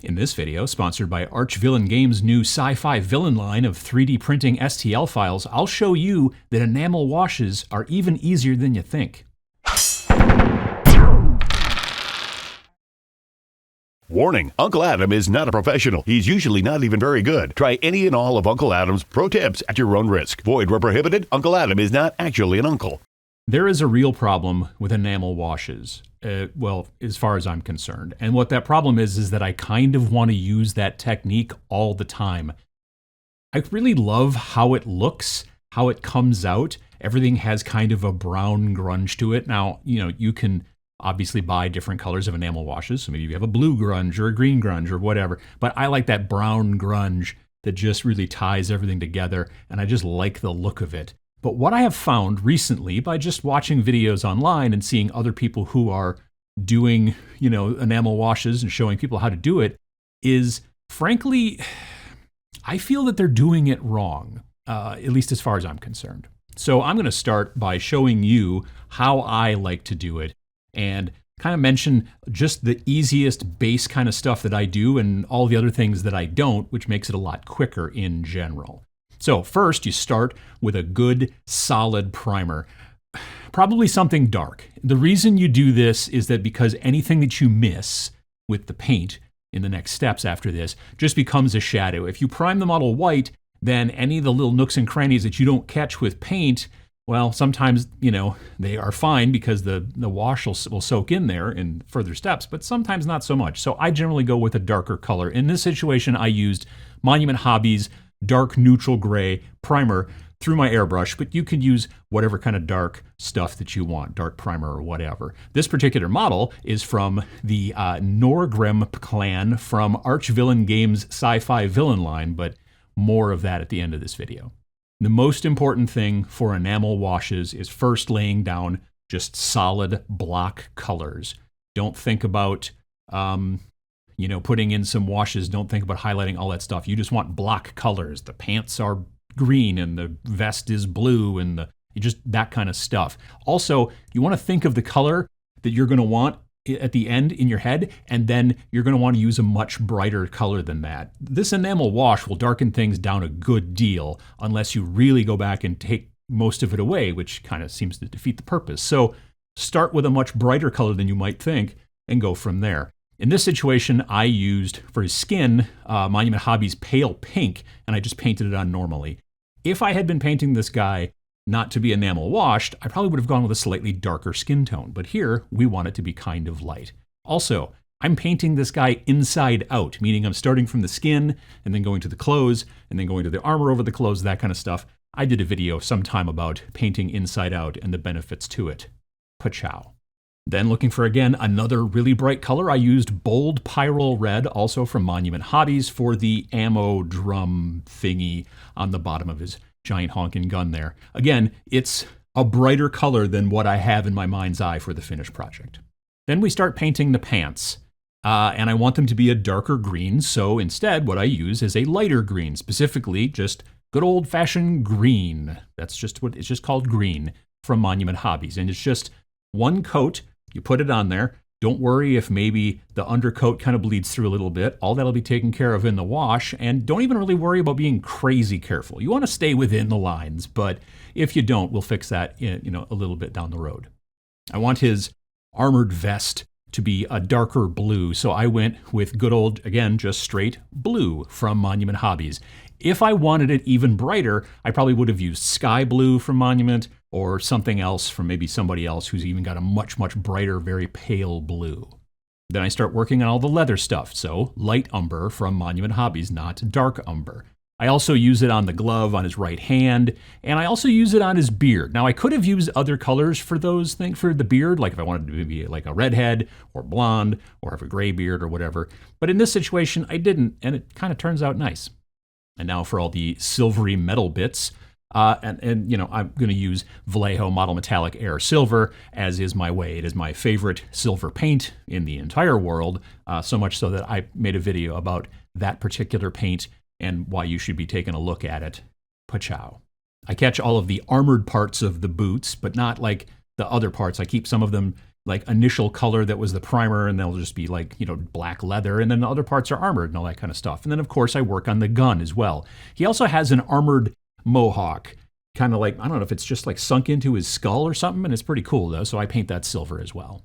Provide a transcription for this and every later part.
In this video, sponsored by Archvillain Games' new sci-fi villain line of 3D printing STL files, I'll show you that enamel washes are even easier than you think. Warning, Uncle Adam is not a professional. He's usually not even very good. Try any and all of Uncle Adam's pro tips at your own risk. Void where prohibited. Uncle Adam is not actually an uncle. There is a real problem with enamel washes, well, as far as I'm concerned. And what that problem is that I kind of want to use that technique all the time. I really love how it looks, how it comes out. Everything has kind of a brown grunge to it. Now, you can obviously buy different colors of enamel washes. So maybe you have a blue grunge or a green grunge or whatever. But I like that brown grunge that just really ties everything together. And I just like the look of it. But what I have found recently by just watching videos online and seeing other people who are doing, enamel washes and showing people how to do it is, frankly, I feel that they're doing it wrong, at least as far as I'm concerned. So I'm going to start by showing you how I like to do it and kind of mention just the easiest base kind of stuff that I do and all the other things that I don't, which makes it a lot quicker in general. So first, you start with a good, solid primer, probably something dark. The reason you do this is that because anything that you miss with the paint in the next steps after this just becomes a shadow. If you prime the model white, then any of the little nooks and crannies that you don't catch with paint, well, sometimes, they are fine because the wash will soak in there in further steps, but sometimes not so much. So I generally go with a darker color. In this situation, I used Monument Hobbies dark neutral gray primer through my airbrush, but you can use whatever kind of dark stuff that you want, dark primer or whatever. This particular model is from the Norgrim clan from Archvillain Games' sci-fi villain line, but more of that at the end of this video. The most important thing for enamel washes is first laying down just solid block colors. Don't think about putting in some washes. Don't think about highlighting all that stuff. You just want block colors. The pants are green and the vest is blue and just that kind of stuff. Also, you want to think of the color that you're going to want at the end in your head, and then you're going to want to use a much brighter color than that. This enamel wash will darken things down a good deal unless you really go back and take most of it away, which kind of seems to defeat the purpose. So start with a much brighter color than you might think and go from there. In this situation, I used, for his skin, Monument Hobbies Pale Pink, and I just painted it on normally. If I had been painting this guy not to be enamel washed, I probably would have gone with a slightly darker skin tone, but here we want it to be kind of light. Also, I'm painting this guy inside out, meaning I'm starting from the skin and then going to the clothes and then going to the armor over the clothes, that kind of stuff. I did a video sometime about painting inside out and the benefits to it. Pachow. Then looking for, again, another really bright color, I used Bold Pyrrole Red, also from Monument Hobbies, for the ammo drum thingy on the bottom of his giant honking gun there. Again, it's a brighter color than what I have in my mind's eye for the finished project. Then we start painting the pants, and I want them to be a darker green, so instead what I use is a lighter green, specifically just good old-fashioned green. That's just what it's just called, green, from Monument Hobbies, and it's just one coat. You put it on there. Don't worry if maybe the undercoat kind of bleeds through a little bit. All that'll be taken care of in the wash. And don't even really worry about being crazy careful. You want to stay within the lines, but if you don't, we'll fix that a little bit down the road. I want his armored vest to be a darker blue, so I went with good old, again, just straight blue from Monument Hobbies. If I wanted it even brighter, I probably would have used sky blue from Monument or something else from maybe somebody else who's even got a much, much brighter, very pale blue. Then I start working on all the leather stuff, so light umber from Monument Hobbies, not dark umber. I also use it on the glove on his right hand, and I also use it on his beard. Now, I could have used other colors for those things, for the beard, like if I wanted to be like a redhead or blonde or have a gray beard or whatever. But in this situation, I didn't, and it kind of turns out nice. And now for all the silvery metal bits, I'm going to use Vallejo Model Metallic Air Silver, as is my way. It is my favorite silver paint in the entire world, so much so that I made a video about that particular paint and why you should be taking a look at it. Pachow. I catch all of the armored parts of the boots, but not like the other parts. I keep some of them like initial color that was the primer, and they'll just be like, black leather, and then the other parts are armored and all that kind of stuff. And then of course I work on the gun as well. He also has an armored mohawk, kind of like, I don't know if it's just like sunk into his skull or something, and it's pretty cool though, so I paint that silver as well.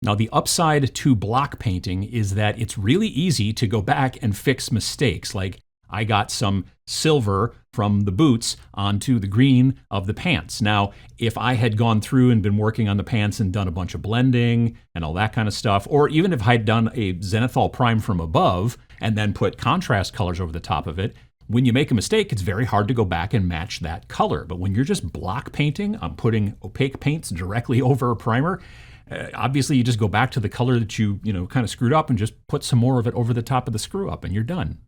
Now the upside to block painting is that it's really easy to go back and fix mistakes. Like I got some silver from the boots onto the green of the pants. Now, if I had gone through and been working on the pants and done a bunch of blending and all that kind of stuff, or even if I'd done a zenithal prime from above and then put contrast colors over the top of it, when you make a mistake, it's very hard to go back and match that color. But when you're just block painting, I'm putting opaque paints directly over a primer, obviously you just go back to the color that you kind of screwed up and just put some more of it over the top of the screw up and you're done.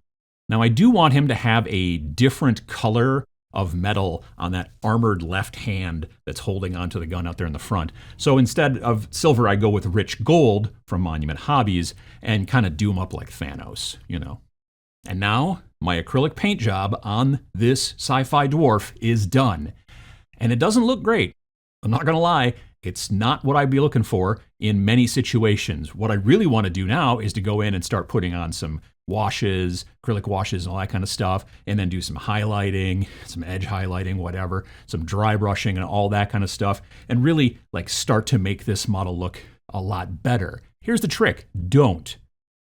Now I do want him to have a different color of metal on that armored left hand that's holding onto the gun out there in the front. So instead of silver, I go with rich gold from Monument Hobbies and kind of do him up like Thanos, And now my acrylic paint job on this sci-fi dwarf is done. And it doesn't look great. I'm not gonna lie. It's not what I'd be looking for in many situations. What I really want to do now is to go in and start putting on some washes, acrylic washes, and all that kind of stuff, and then do some highlighting, some edge highlighting, whatever, some dry brushing and all that kind of stuff, and really like start to make this model look a lot better. Here's the trick. Don't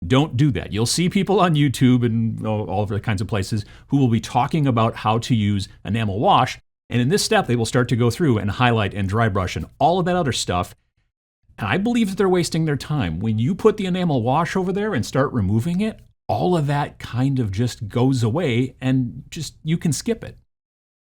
do that. You'll see people on YouTube and all other kinds of places who will be talking about how to use enamel wash. And in this step, they will start to go through and highlight and dry brush and all of that other stuff. And I believe that they're wasting their time. When you put the enamel wash over there and start removing it, all of that kind of just goes away and just you can skip it.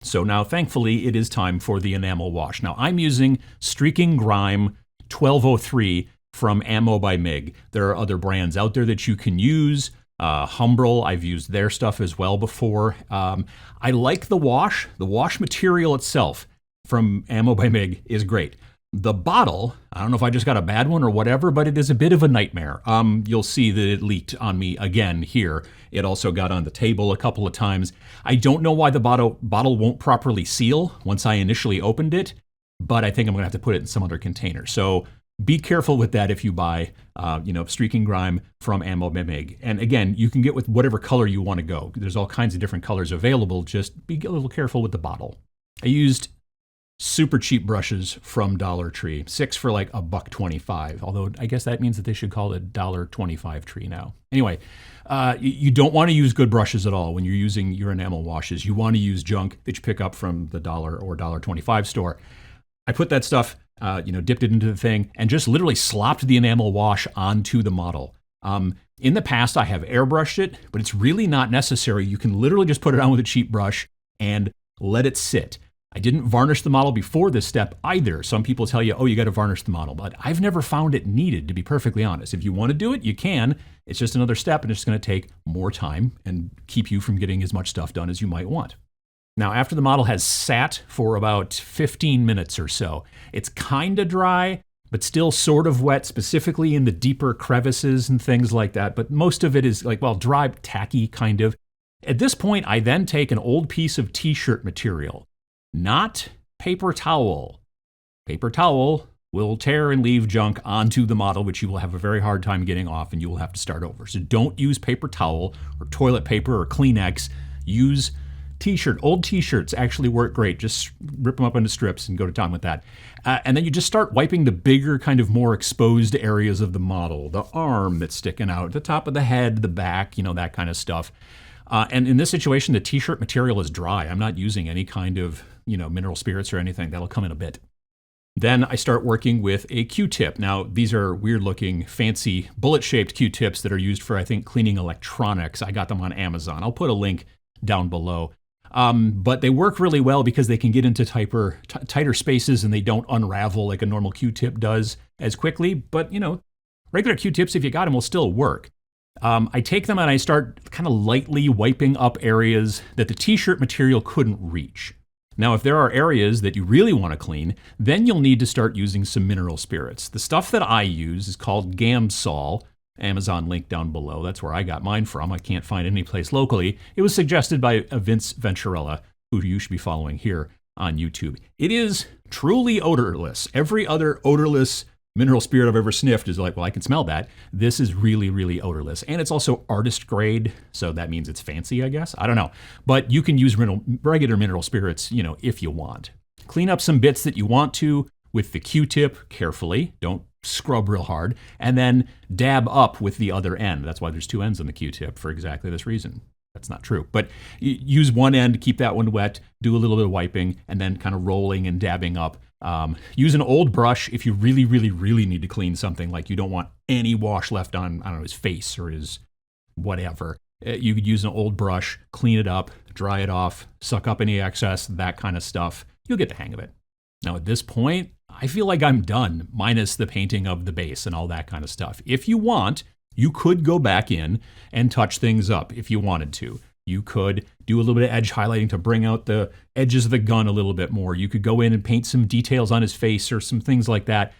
So now, thankfully, it is time for the enamel wash. Now, I'm using Streaking Grime 1203 from Ammo by MIG. There are other brands out there that you can use. Humbrol, I've used their stuff as well before. I like the wash. The wash material itself from Ammo by MIG is great. The bottle, I don't know if I just got a bad one or whatever, but it is a bit of a nightmare. You'll see that it leaked on me again here. It also got on the table a couple of times. I don't know why the bottle won't properly seal once I initially opened it, but I think I'm gonna have to put it in some other container. So be careful with that if you buy, Streaking Grime from Ammo by MIG. And again, you can get with whatever color you want to go. There's all kinds of different colors available. Just be a little careful with the bottle. I used super cheap brushes from Dollar Tree, 6 for like $1.25. Although I guess that means that they should call it $1.25 tree now. Anyway, you don't want to use good brushes at all when you're using your enamel washes. You want to use junk that you pick up from the $1 or $1.25 store. I put that stuff, dipped it into the thing and just literally slopped the enamel wash onto the model. In the past, I have airbrushed it, but it's really not necessary. You can literally just put it on with a cheap brush and let it sit. I didn't varnish the model before this step either. Some people tell you, oh, you got to varnish the model, but I've never found it needed, to be perfectly honest. If you want to do it, you can. It's just another step, and it's going to take more time and keep you from getting as much stuff done as you might want. Now, after the model has sat for about 15 minutes or so, it's kind of dry, but still sort of wet, specifically in the deeper crevices and things like that. But most of it is dry, tacky, kind of. At this point, I then take an old piece of t-shirt material, not paper towel. Paper towel will tear and leave junk onto the model, which you will have a very hard time getting off, and you will have to start over. So don't use paper towel or toilet paper or Kleenex. Use t-shirt. Old t-shirts actually work great. Just rip them up into strips and go to town with that. And then you just start wiping the bigger, kind of more exposed areas of the model. The arm that's sticking out, the top of the head, the back, that kind of stuff. And in this situation, the t-shirt material is dry. I'm not using any kind of, mineral spirits or anything. That'll come in a bit. Then I start working with a Q-tip. Now, these are weird-looking, fancy, bullet-shaped Q-tips that are used for, I think, cleaning electronics. I got them on Amazon. I'll put a link down below. But they work really well because they can get into tighter spaces and they don't unravel like a normal Q-tip does as quickly. But, regular Q-tips, if you got them, will still work. I take them and I start kind of lightly wiping up areas that the t-shirt material couldn't reach. Now, if there are areas that you really want to clean, then you'll need to start using some mineral spirits. The stuff that I use is called Gamsol. Amazon link down below. That's where I got mine from. I can't find any place locally. It was suggested by Vince Venturella, who you should be following here on YouTube. It is truly odorless. Every other odorless mineral spirit I've ever sniffed is like, well, I can smell that. This is really, really odorless. And it's also artist grade, so that means it's fancy, I guess. I don't know. But you can use regular mineral spirits, if you want. Clean up some bits that you want to with the Q-tip carefully. Don't scrub real hard. And then dab up with the other end. That's why there's two ends on the Q-tip, for exactly this reason. That's not true. But use one end, keep that one wet, do a little bit of wiping, and then kind of rolling and dabbing up. Use an old brush if you really, really, really need to clean something, like you don't want any wash left on, I don't know, his face or his whatever. You could use an old brush, clean it up, dry it off, suck up any excess, that kind of stuff. You'll get the hang of it. Now at this point, I feel like I'm done, minus the painting of the base and all that kind of stuff. If you want, you could go back in and touch things up if you wanted to. You could do a little bit of edge highlighting to bring out the edges of the gun a little bit more. You could go in and paint some details on his face or some things like that.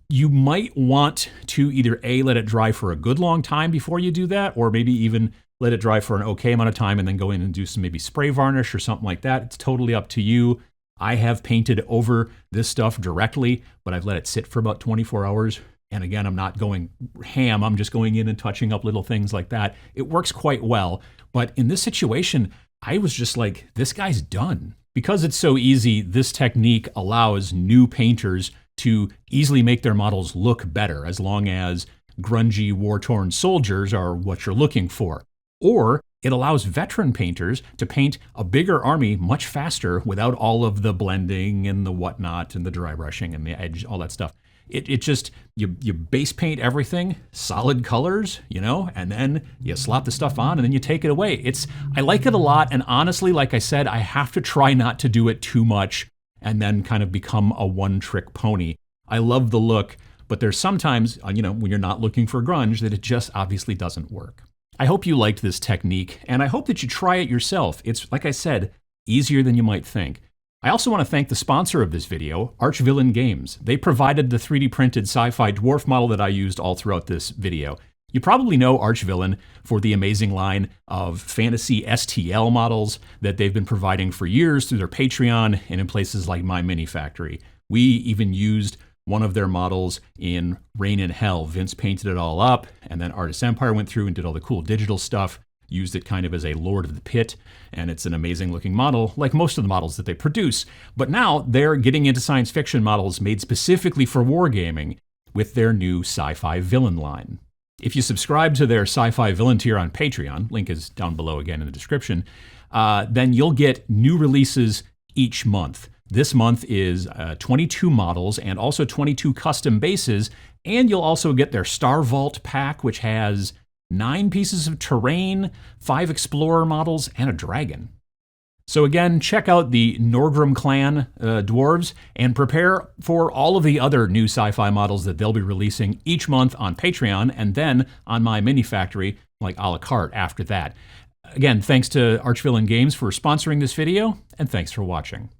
You might want to either A, let it dry for a good long time before you do that, or maybe even let it dry for an okay amount of time and then go in and do some maybe spray varnish or something like that. It's totally up to you. I have painted over this stuff directly, but I've let it sit for about 24 hours. And again, I'm not going ham. I'm just going in and touching up little things like that. It works quite well. But in this situation, I was just like, this guy's done. Because it's so easy, this technique allows new painters to easily make their models look better, as long as grungy, war-torn soldiers are what you're looking for. Or it allows veteran painters to paint a bigger army much faster without all of the blending and the whatnot and the dry brushing and the edge, all that stuff. It just, you base paint everything, solid colors, and then you slap the stuff on and then you take it away. I like it a lot. And honestly, like I said, I have to try not to do it too much and then kind of become a one-trick pony. I love the look, but there's sometimes, when you're not looking for grunge, that it just obviously doesn't work. I hope you liked this technique, and I hope that you try it yourself. It's, like I said, easier than you might think. I also want to thank the sponsor of this video, Archvillain Games. They provided the 3D printed sci-fi dwarf model that I used all throughout this video. You probably know Archvillain for the amazing line of fantasy STL models that they've been providing for years through their Patreon and in places like My Mini Factory. We even used one of their models in Rain in Hell. Vince painted it all up, and then Artist Empire went through and did all the cool digital stuff, used it kind of as a Lord of the Pit, and it's an amazing looking model, like most of the models that they produce. But now they're getting into science fiction models made specifically for wargaming with their new sci-fi villain line. If you subscribe to their sci-fi villain tier on Patreon, link is down below again in the description, then you'll get new releases each month. This month is 22 models and also 22 custom bases, and you'll also get their Star Vault pack, which has 9 pieces of terrain, 5 explorer models, and a dragon. So again, check out the Norgrim clan dwarves and prepare for all of the other new sci-fi models that they'll be releasing each month on Patreon and then on My Mini Factory, like a la carte after that. Again, thanks to Archvillain Games for sponsoring this video, and thanks for watching.